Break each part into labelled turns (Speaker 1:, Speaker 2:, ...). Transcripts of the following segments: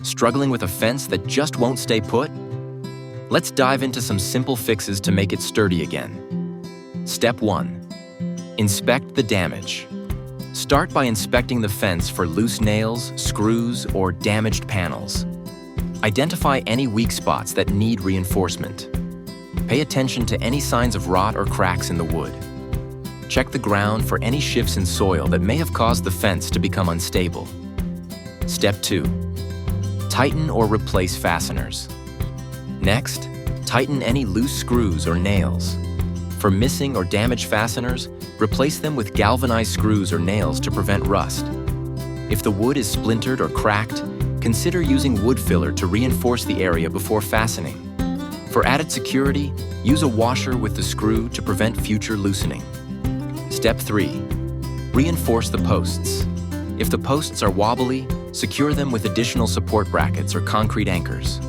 Speaker 1: Struggling with a fence that just won't stay put? Let's dive into some simple fixes to make it sturdy again. Step 1. Inspect the damage. Start by inspecting the fence for loose nails, screws, or damaged panels. Identify any weak spots that need reinforcement. Pay attention to any signs of rot or cracks in the wood. Check the ground for any shifts in soil that may have caused the fence to become unstable. Step 2. Tighten or replace fasteners. Next, tighten any loose screws or nails. For missing or damaged fasteners, replace them with galvanized screws or nails to prevent rust. If the wood is splintered or cracked, consider using wood filler to reinforce the area before fastening. For added security, use a washer with the screw to prevent future loosening. Step 3. Reinforce the posts. If the posts are wobbly, secure them with additional support brackets or concrete anchors.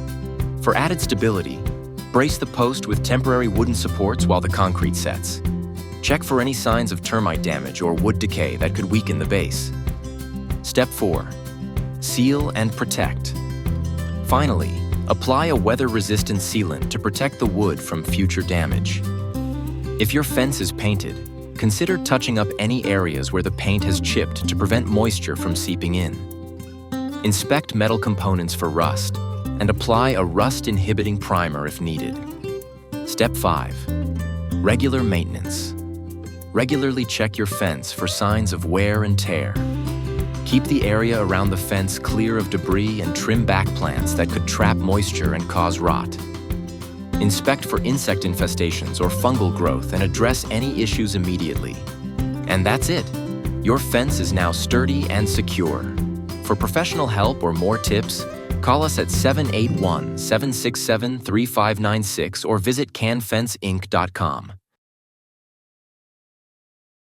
Speaker 1: For added stability, brace the post with temporary wooden supports while the concrete sets. Check for any signs of termite damage or wood decay that could weaken the base. Step 4. Seal and protect. Finally, apply a weather-resistant sealant to protect the wood from future damage. If your fence is painted, consider touching up any areas where the paint has chipped to prevent moisture from seeping in. Inspect metal components for rust and apply a rust-inhibiting primer if needed. Step 5. Regular maintenance. Regularly check your fence for signs of wear and tear. Keep the area around the fence clear of debris and trim back plants that could trap moisture and cause rot. Inspect for insect infestations or fungal growth and address any issues immediately. And that's it. Your fence is now sturdy and secure. For professional help or more tips, call us at 781-767-3596 or visit canfenceinc.com.